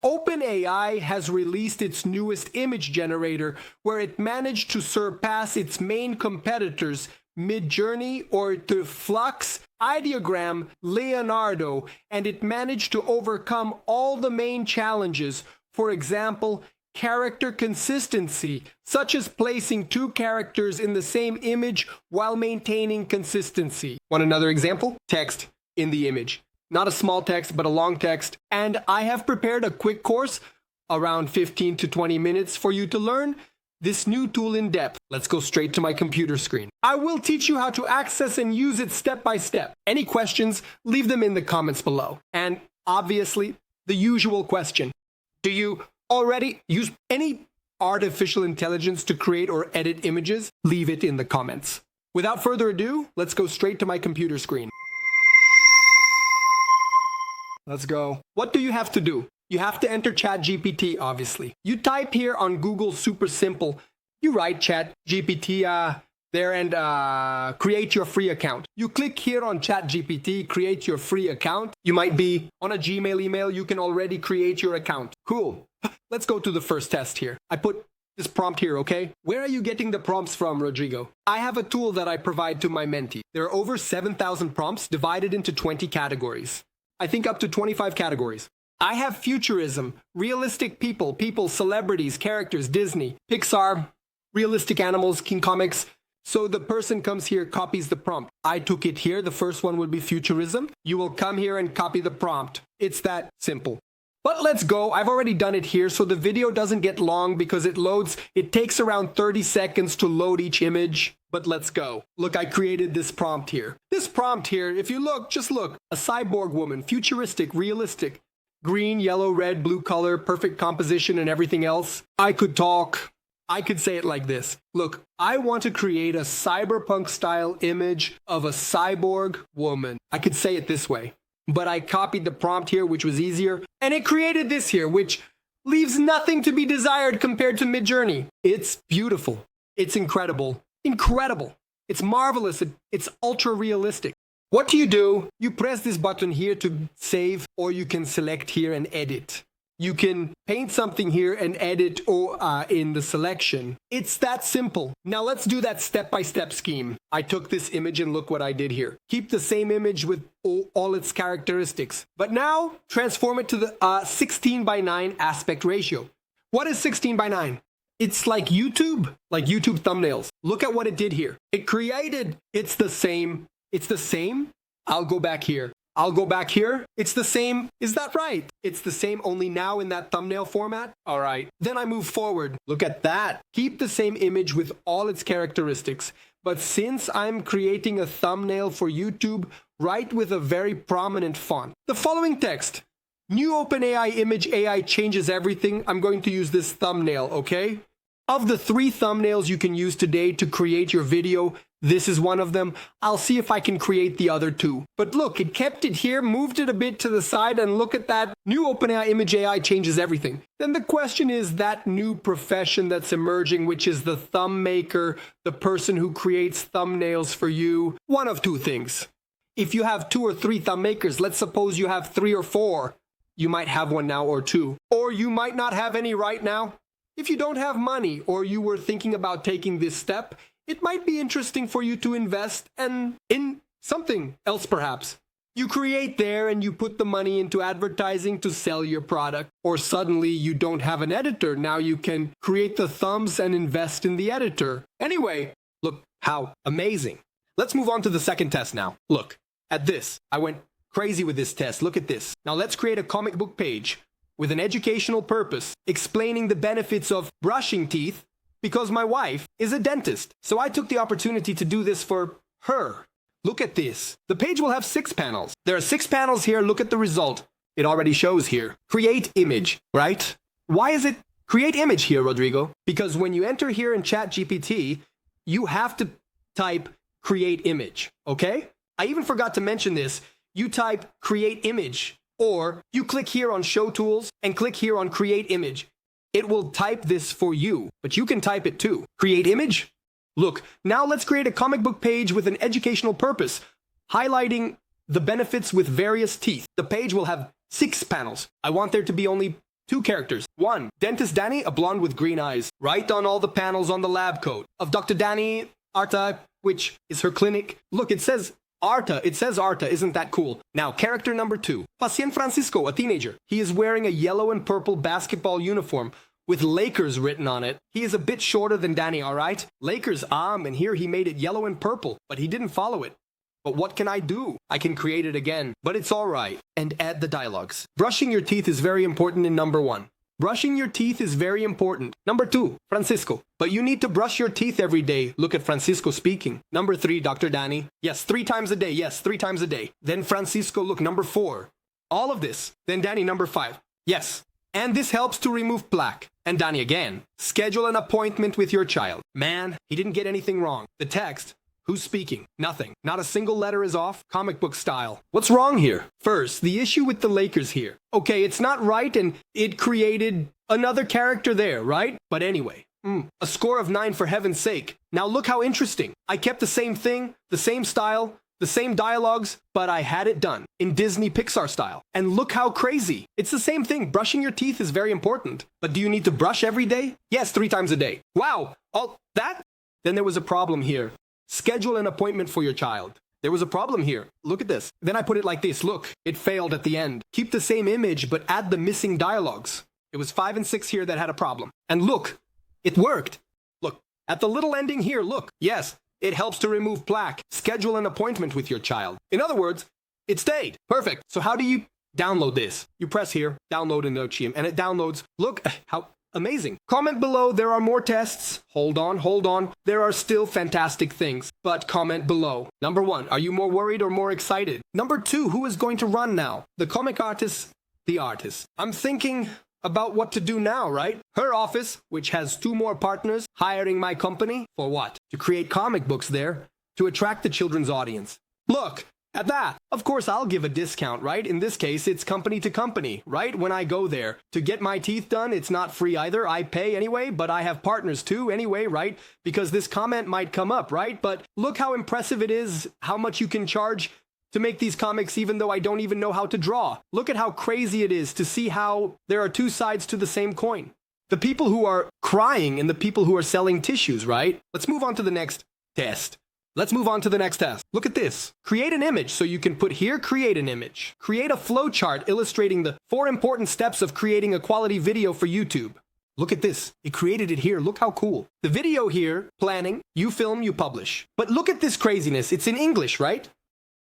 OpenAI has released its newest image generator where it managed to surpass its main competitors Midjourney or the Flux, Ideogram, Leonardo, and it managed to overcome all the main challenges. For example, character consistency, such as placing two characters in the same image while maintaining consistency. Want another example? Text in the image. Not a small text, but a long text. And I have prepared a quick course, around 15 to 20 minutes, for you to learn this new tool in depth. Let's go straight to my computer screen. I will teach you how to access and use it step by step. Any questions, leave them in the comments below. And obviously, the usual question. Do you already use any artificial intelligence to create or edit images? Leave it in the comments. Without further ado, let's go straight to my computer screen. Let's go. What do you have to do? You have to enter ChatGPT, obviously. You type here on Google, super simple. You write ChatGPT there and create your free account. You click here on ChatGPT, create your free account. You might be on a Gmail email. You can already create your account. Cool. Let's go to the first test here. I put this prompt here, okay? Where are you getting the prompts from, Rodrigo? I have a tool that I provide to my mentee. There are over 7,000 prompts divided into 20 categories. I think up to 25 categories. I have futurism, realistic people, celebrities, characters, Disney, Pixar, realistic animals, King Comics. So the person comes here, copies the prompt. I took it here. The first one would be futurism. You will come here and copy the prompt. It's that simple. But let's go. I've already done it here, so the video doesn't get long because it loads. It takes around 30 seconds to load each image. But let's go. Look, I created this prompt here. This prompt here, if you look, just look. A cyborg woman, futuristic, realistic. Green, yellow, red, blue color, perfect composition and everything else. I could talk. I could say it like this. Look, I want to create a cyberpunk style image of a cyborg woman. I could say it this way, but I copied the prompt here, which was easier. And it created this here, which leaves nothing to be desired compared to Midjourney. It's beautiful. It's incredible. Incredible. It's marvelous. It's ultra realistic. What do? You press this button here to save, or you can select here and edit. You can paint something here and edit in the selection. It's that simple. Now let's do that step-by-step scheme. I took this image and look what I did here. Keep the same image with all its characteristics. But now transform it to the 16:9 aspect ratio. What is 16:9? It's like YouTube thumbnails. Look at what it did here. It created, it's the same. I'll go back here. It's the same. Is that right? It's the same, only now in that thumbnail format. All right. Then I move forward. Look at that. Keep the same image with all its characteristics. But since I'm creating a thumbnail for YouTube, write with a very prominent font. The following text. New OpenAI Image AI changes everything. I'm going to use this thumbnail, okay? Of the 3 thumbnails you can use today to create your video, this is one of them. I'll see if I can create the other 2. But look, it kept it here, moved it a bit to the side, and look at that. New OpenAI Image AI changes everything. Then the question is that new profession that's emerging, which is the thumb maker, the person who creates thumbnails for you. One of 2 things. If you have 2 or 3 thumb makers, let's suppose you have 3 or 4. You might have one now or 2. Or you might not have any right now. If you don't have money or you were thinking about taking this step, it might be interesting for you to invest in something else perhaps. You create there and you put the money into advertising to sell your product. Or suddenly you don't have an editor. Now you can create the thumbs and invest in the editor. Anyway, look how amazing. Let's move on to the second test now. Look at this. I went crazy with this test. Look at this. Now let's create a comic book page with an educational purpose, explaining the benefits of brushing teeth because my wife is a dentist. So I took the opportunity to do this for her. Look at this. The page will have 6 panels. There are 6 panels here. Look at the result. It already shows here. Create image, right? Why is it create image here, Rodrigo? Because when you enter here in ChatGPT, you have to type create image, okay? I even forgot to mention this. You type create image, or you click here on show tools and click here on create image. It will type this for you, but you can type it too. Create image. Look, now let's create a comic book page with an educational purpose, highlighting the benefits with various teeth. The page will have 6 panels. I want there to be only Two characters. One, Dentist Danny, a blonde with green eyes. Right on all the panels on the lab coat of Dr. Danny Arta, which is her clinic. Look, it says Arta. It says Arta. Isn't that cool? Now, character number 2. Pacient Francisco, a teenager. He is wearing a yellow and purple basketball uniform with Lakers written on it. He is a bit shorter than Danny, all right? Lakers, and here he made it yellow and purple, but he didn't follow it. But what can I do? I can create it again, but it's all right. And add the dialogues. Brushing your teeth is very important in number 1. Brushing your teeth is very important. Number 2, Francisco. But you need to brush your teeth every day. Look at Francisco speaking. Number 3, Dr. Danny. Yes, 3 times a day. Yes, 3 times a day. Then Francisco, look, number 4. All of this. Then Danny, number 5. Yes. And this helps to remove plaque. And Danny again. Schedule an appointment with your child. Man, he didn't get anything wrong. The text. Who's speaking? Nothing. Not a single letter is off. Comic book style. What's wrong here? First, the issue with the Lakers here. Okay, it's not right and it created another character there, right? But anyway, a score of 9 for heaven's sake. Now look how interesting. I kept the same thing, the same style, the same dialogues, but I had it done in Disney Pixar style. And look how crazy. It's the same thing. Brushing your teeth is very important. But do you need to brush every day? Yes, 3 times a day. Wow, all that? Then there was a problem here. Schedule an appointment for your child. There was a problem here. Look at this. Then I put it like this. Look, it failed at the end. Keep the same image, but add the missing dialogues. It was 5 and 6 here that had a problem. And look, it worked. Look, at the little ending here, look. Yes, it helps to remove plaque. Schedule an appointment with your child. In other words, it stayed. Perfect. So how do you download this? You press here, download in Nochium, and it downloads. Look, how amazing. Comment below. There are more tests. Hold on. There are still fantastic things. But comment below. Number 1, are you more worried or more excited? Number 2, who is going to run now? The comic artist, the artist. I'm thinking about what to do now, right? Her office, which has 2 more partners, hiring my company. For what? To create comic books there, to attract the children's audience. Look at that. Of course, I'll give a discount, right? In this case, it's company to company, right? When I go there to get my teeth done, it's not free either. I pay anyway, but I have partners too anyway, right? Because this comment might come up, right? But look how impressive it is, how much you can charge to make these comics even though I don't even know how to draw. Look at how crazy it is to see how there are 2 sides to the same coin. The people who are crying and the people who are selling tissues, right? Let's move on to the next test. Let's move on to the next test. Look at this. Create an image. So you can put here, create an image. Create a flowchart illustrating the 4 important steps of creating a quality video for YouTube. Look at this. It created it here. Look how cool. The video here, planning, you film, you publish. But look at this craziness. It's in English, right?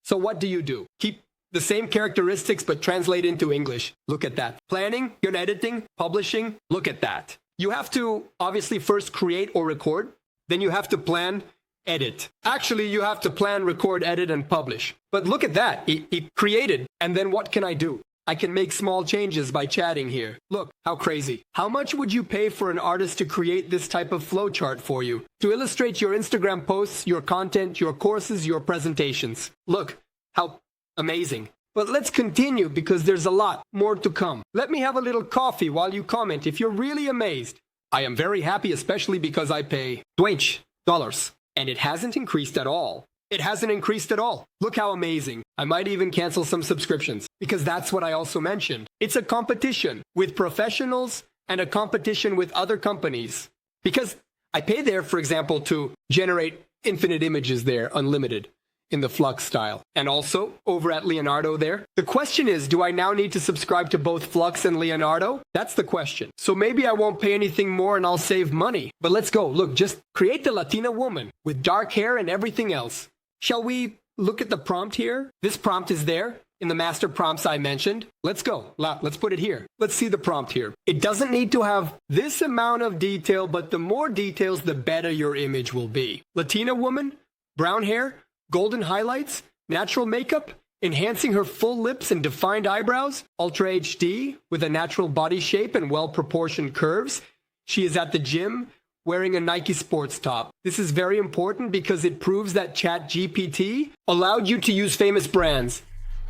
So what do? Keep the same characteristics, but translate into English. Look at that. Planning, you're editing, publishing. Look at that. You have to obviously first create or record. Then you have to plan, edit. Actually, you have to plan, record, edit, and publish. But look at that. It created. And then what can I do? I can make small changes by chatting here. Look, how crazy. How much would you pay for an artist to create this type of flowchart for you? To illustrate your Instagram posts, your content, your courses, your presentations. Look, how amazing. But let's continue because there's a lot more to come. Let me have a little coffee while you comment if you're really amazed. I am very happy, especially because I pay $20. And it hasn't increased at all. It hasn't increased at all. Look how amazing. I might even cancel some subscriptions because that's what I also mentioned. It's a competition with professionals and a competition with other companies. Because I pay there, for example, to generate infinite images there, unlimited, in the Flux style. And also over at Leonardo there. The question is, do I now need to subscribe to both Flux and Leonardo? That's the question. So maybe I won't pay anything more and I'll save money. But let's go. Look, just create the Latina woman with dark hair and everything else. Shall we look at the prompt here? This prompt is there in the master prompts I mentioned. Let's go. Let's put it here. Let's see the prompt here. It doesn't need to have this amount of detail, but the more details, the better your image will be. Latina woman, brown hair, golden highlights, natural makeup, enhancing her full lips and defined eyebrows, Ultra HD with a natural body shape and well-proportioned curves. She is at the gym, wearing a Nike sports top. This is very important because it proves that ChatGPT allowed you to use famous brands.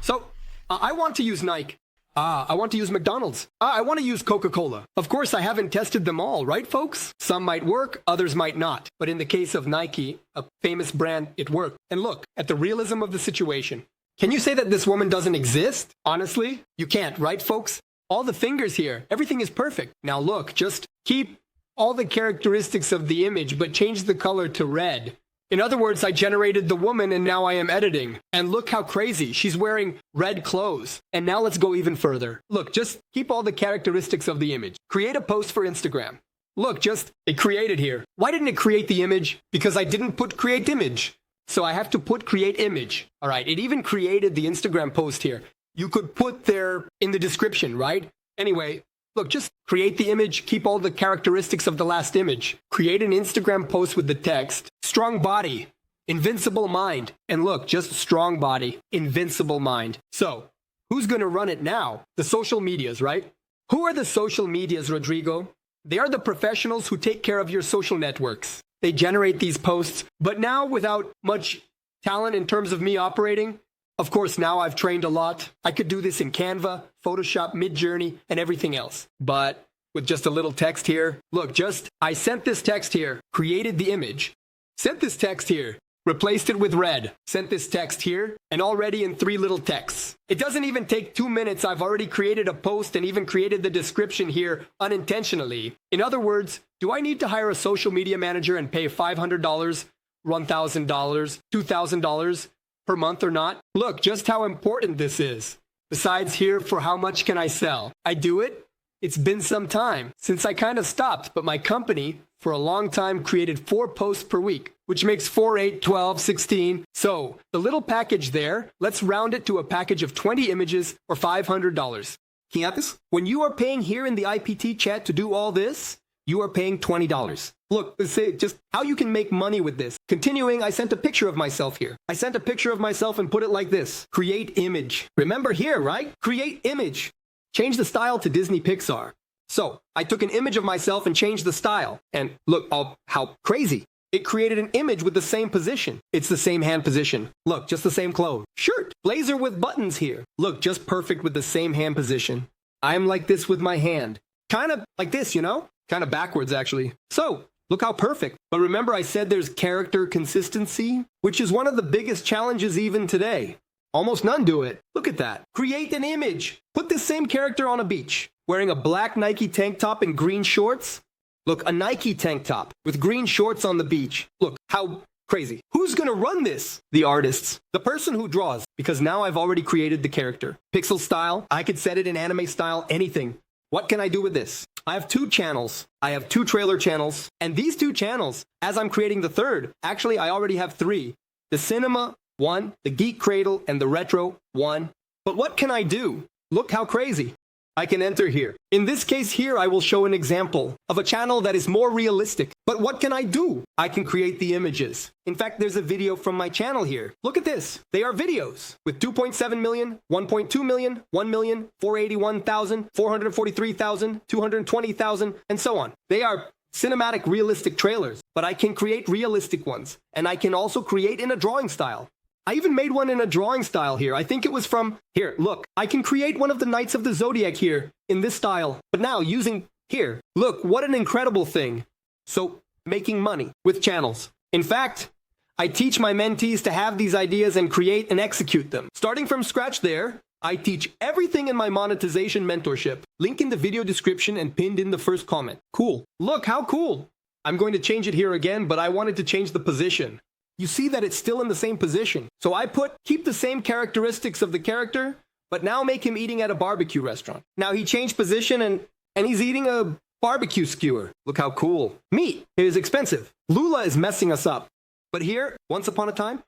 So, I want to use Nike. I want to use McDonald's. I want to use Coca-Cola. Of course, I haven't tested them all, right, folks? Some might work, others might not. But in the case of Nike, a famous brand, it worked. And look at the realism of the situation. Can you say that this woman doesn't exist? Honestly, you can't, right, folks? all the fingers here, everything is perfect. Now look, just keep all the characteristics of the image, but change the color to red. In other words, I generated the woman and now I am editing. And look how crazy. She's wearing red clothes. And now let's go even further. Look, just keep all the characteristics of the image. Create a post for Instagram. Look, just it created here. Why didn't it create the image? Because I didn't put create image. So I have to put create image. All right, it even created the Instagram post here. You could put there in the description, right? Anyway, look, just create the image, keep all the characteristics of the last image. Create an Instagram post with the text, strong body, invincible mind. And look, just strong body, invincible mind. So, who's gonna run it now? The social medias, right? Who are the social medias, Rodrigo? They are the professionals who take care of your social networks. They generate these posts, but now without much talent in terms of me operating, of course, now I've trained a lot. I could do this in Canva, Photoshop, Midjourney, and everything else. But with just a little text here, look, I sent this text here, created the image, sent this text here, replaced it with red, sent this text here, and already in 3 little texts. It doesn't even take 2 minutes. I've already created a post and even created the description here unintentionally. In other words, do I need to hire a social media manager and pay $500, $1,000, $2,000 per month or not? Look, just how important this is. Besides here, for how much can I sell? I do it. It's been some time since I kind of stopped, but my company for a long time created 4 posts per week, which makes 4, 8, 12, 16. So the little package there, let's round it to a package of 20 images or $500. Can you get this? When you are paying here in the IPT chat to do all this, you are paying $20. Look, let's say just how you can make money with this. Continuing, I sent a picture of myself here. I sent a picture of myself and put it like this. Create image. Remember here, right? Create image. Change the style to Disney Pixar. So I took an image of myself and changed the style. And look, how crazy. It created an image with the same position. It's the same hand position. Look, just the same clothes. Shirt. Blazer with buttons here. Look, just perfect with the same hand position. I'm like this with my hand. Kind of like this, you know? Kind of backwards, actually. So, look how perfect. But remember I said there's character consistency, which is one of the biggest challenges even today. Almost none do it. Look at that. Create an image. Put this same character on a beach, wearing a black Nike tank top and green shorts. Look, a Nike tank top with green shorts on the beach. Look, how crazy. Who's gonna run this? The artists. The person who draws, because now I've already created the character. Pixel style, I could set it in anime style, anything. What can I do with this? I have 2 channels. I have 2 trailer channels. And these 2 channels, as I'm creating the third, actually I already have 3. The Cinema 1, the Geek Cradle, and the Retro 1. But what can I do? Look how crazy. I can enter here. In this case here, I will show an example of a channel that is more realistic. But what can I do? I can create the images. In fact, there's a video from my channel here. Look at this. They are videos with 2.7 million, 1.2 million, 1 million, 481,000, 443,000, 220,000, and so on. They are cinematic realistic trailers, but I can create realistic ones. And I can also create in a drawing style. I even made one in a drawing style here. I think it was from, here, look. I can create one of the Knights of the Zodiac here in this style. But now using here, look, what an incredible thing. So making money with channels. In fact, I teach my mentees to have these ideas and create and execute them. Starting from scratch there, I teach everything in my monetization mentorship. Link in the video description and pinned in the first comment. Cool. Look, how cool. I'm going to change it here again, but I wanted to change the position. You see that it's still in the same position. So I keep the same characteristics of the character, but now make him eating at a barbecue restaurant. Now he changed position and he's eating a barbecue skewer. Look how cool. Meat is expensive. Lula is messing us up. But here, once upon a time,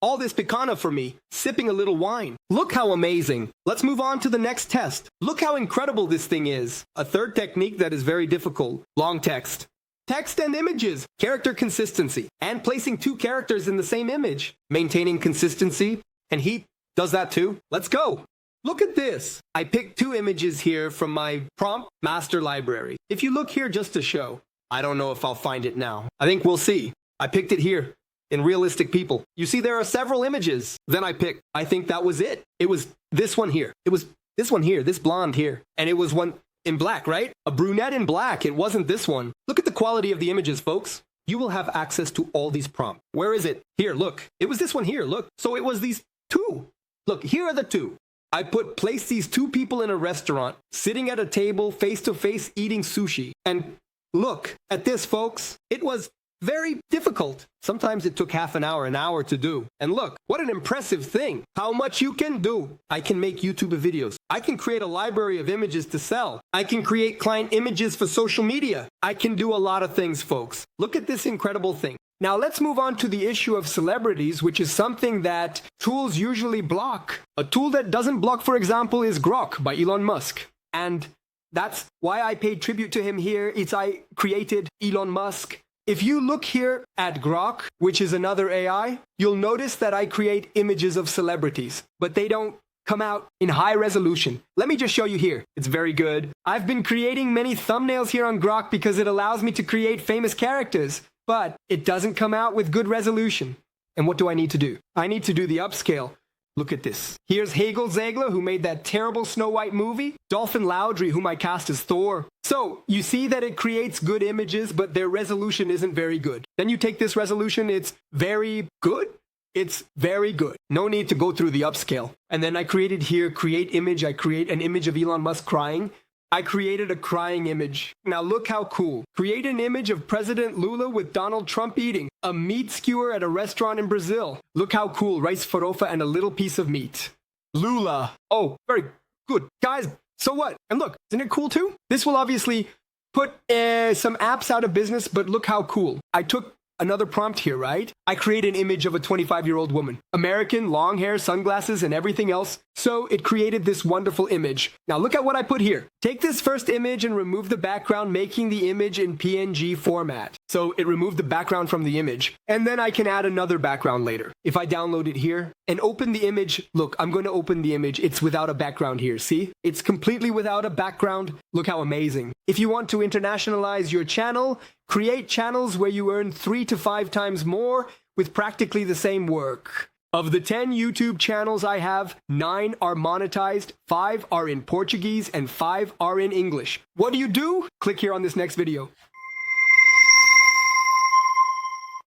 all this picana for me, sipping a little wine. Look how amazing. Let's move on to the next test. Look how incredible this thing is. A third technique that is very difficult. Long text. Text and images, character consistency, and placing 2 characters in the same image, maintaining consistency, and he does that too. Let's go. Look at this. I picked 2 images here from my prompt master library. If you look here just to show, I don't know if I'll find it now. I think we'll see. I picked it here in realistic people. You see there are several images. Then I picked, I think that was it. It was this one here. It was this one here, this blonde here. And it was one in black, right? A brunette in black. It wasn't this one. Look at the quality of the images, folks. You will have access to all these prompts. Where is it? Here, look. It was this one here, look. So it was these 2. Look, here are the 2. I place these two people in a restaurant, sitting at a table, face to face, eating sushi. And look at this, folks. It was very difficult. Sometimes it took half an hour to do. And look, what an impressive thing. How much you can do. I can make YouTube videos. I can create a library of images to sell. I can create client images for social media. I can do a lot of things, folks. Look at this incredible thing. Now let's move on to the issue of celebrities, which is something that tools usually block. A tool that doesn't block, for example, is Grok by Elon Musk. And that's why I paid tribute to him here. I created Elon Musk. If you look here at Grok, which is another AI, you'll notice that I create images of celebrities, but they don't come out in high resolution. Let me just show you here. It's very good. I've been creating many thumbnails here on Grok because it allows me to create famous characters, but it doesn't come out with good resolution. And what do I need to do? I need to do the upscale. Look at this. Here's Hagel Zegler, who made that terrible Snow White movie. Dolphin Lowry, whom I cast as Thor. So you see that it creates good images, but their resolution isn't very good. Then you take this resolution, it's very good. It's very good. No need to go through the upscale. And then I created here, create image. I create an image of Elon Musk crying. I created a crying image. Now look how cool. Create an image of President Lula with Donald Trump eating a meat skewer at a restaurant in Brazil. Look how cool. Rice farofa and a little piece of meat. Lula. Oh, very good. Guys, so what? And look, isn't it cool too? This will obviously put some apps out of business, but look how cool. I took another prompt here, right? I create an image of a 25-year-old woman. American, long hair, sunglasses, and everything else. So it created this wonderful image. Now look at what I put here. Take this first image and remove the background, making the image in PNG format. So it removed the background from the image. And then I can add another background later. If I download it here and open the image, look, I'm going to open the image. It's without a background here. See? It's completely without a background. Look how amazing. If you want to internationalize your channel, create channels where you earn 3 to 5 times more with practically the same work. Of the 10 YouTube channels I have, 9 are monetized, 5 are in Portuguese, and 5 are in English. What do? Click here on this next video.